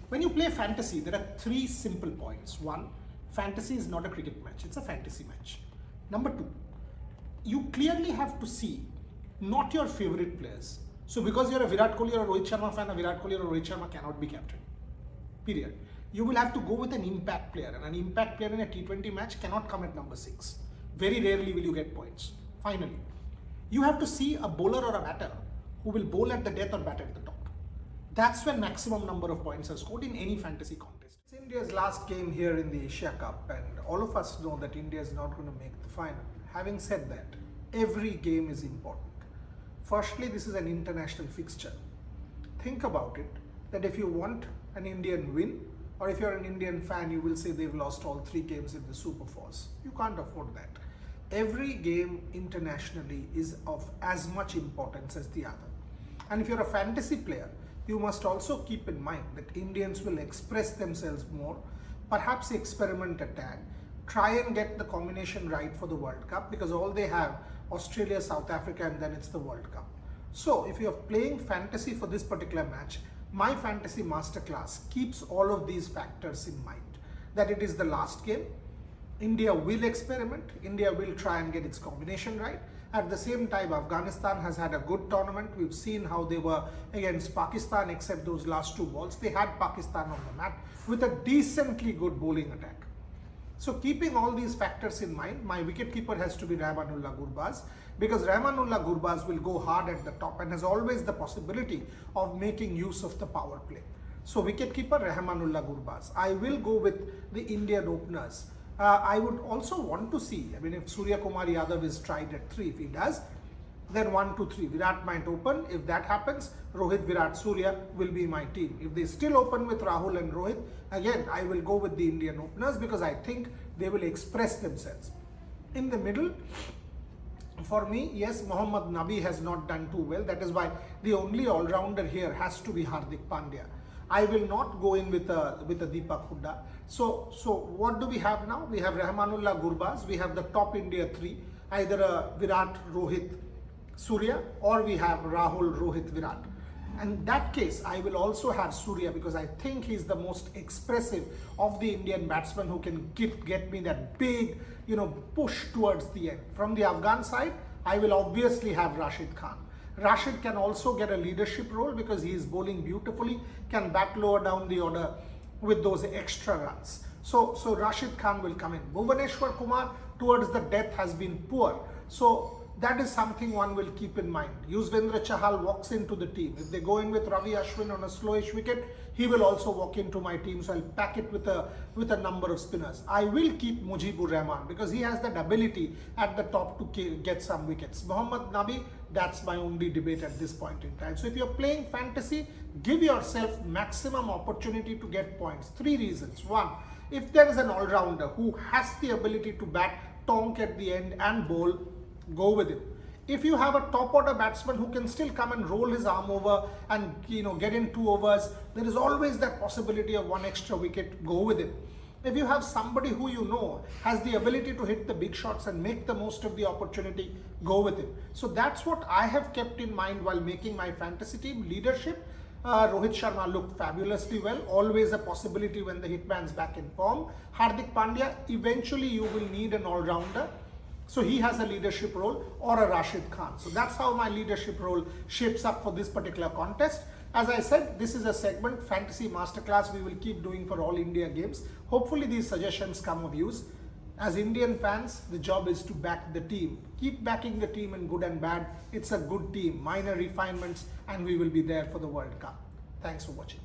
When you play fantasy, there are three simple points. One, fantasy is not a cricket match, it's a fantasy match. Number two, you clearly have to see not your favorite players. So because you're a Virat Kohli or a Rohit Sharma fan, a Virat Kohli or a Rohit Sharma cannot be captain. Period. You will have to go with an impact player, and an impact player in a T20 match cannot come at number 6. Very rarely will you get points. Finally, you have to see a bowler or a batter who will bowl at the death or bat at the top. That's when maximum number of points are scored in any fantasy contest. It's India's last game here in the Asia Cup, and all of us know that India is not going to make the final. Having said that, every game is important. Firstly, this is an international fixture. Think about it, that if you want an Indian win, or if you're an Indian fan, you will say they've lost all 3 games in the Super Fours. You can't afford that. Every game internationally is of as much importance as the other. And if you're a fantasy player, you must also keep in mind that Indians will express themselves more, perhaps experiment a tag, try and get the combination right for the World Cup, because all they have, Australia, South Africa, and then it's the World Cup. So if you're playing fantasy for this particular match, my fantasy masterclass keeps all of these factors in mind. That it is the last game, India will experiment, India will try and get its combination right. At the same time, Afghanistan has had a good tournament. We've seen how they were against Pakistan, except those last 2 balls. They had Pakistan on the mat with a decently good bowling attack. So keeping all these factors in mind, my wicketkeeper has to be Rahmanullah Gurbaz, because Rahmanullah Gurbaz will go hard at the top and has always the possibility of making use of the power play. So wicketkeeper Rahmanullah Gurbaz. I will go with the Indian openers. I would also want to see, if Surya Kumar Yadav is tried at 3, if he does, then 1, 2, 3. Virat might open. If that happens, Rohit, Virat, Surya will be my team. If they still open with Rahul and Rohit, again, I will go with the Indian openers because I think they will express themselves. In the middle, for me, yes, Mohammad Nabi has not done too well. That is why the only all-rounder here has to be Hardik Pandya. I will not go in with a Deepak Hooda. So what do we have now? We have Rahmanullah Gurbaz. We have the top India 3, either a Virat, Rohit, Surya, or we have Rahul, Rohit, Virat. And in that case, I will also have Surya because I think he's the most expressive of the Indian batsmen who can get me that big, push towards the end. From the Afghan side, I will obviously have Rashid Khan. Rashid can also get a leadership role because he is bowling beautifully, can bat lower down the order with those extra runs. So Rashid Khan will come in. Bhuvaneshwar Kumar towards the death has been poor. So that is something one will keep in mind. Yuzvendra Chahal walks into the team. If they go in with Ravi Ashwin on a slowish wicket, he will also walk into my team. So I'll pack it with a number of spinners. I will keep Mujibur Rahman because he has that ability at the top to get some wickets. Mohammad Nabi, that's my only debate at this point in time. So if you're playing fantasy, give yourself maximum opportunity to get points. 3 reasons. 1, if there is an all-rounder who has the ability to bat, tonk at the end and bowl, go with him. If you have a top order batsman who can still come and roll his arm over and get in 2 overs, there is always that possibility of 1 extra wicket, go with him. If you have somebody who has the ability to hit the big shots and make the most of the opportunity, go with him. So that's what I have kept in mind while making my fantasy team. Leadership, Rohit Sharma looked fabulously well, always a possibility when the hitman's back in form. Hardik Pandya, eventually you will need an all-rounder. So he has a leadership role, or a Rashid Khan. So that's how my leadership role shapes up for this particular contest. As I said, this is a segment, Fantasy Masterclass, we will keep doing for all India games. Hopefully these suggestions come of use. As Indian fans, the job is to back the team. Keep backing the team in good and bad. It's a good team, minor refinements, and we will be there for the World Cup. Thanks for watching.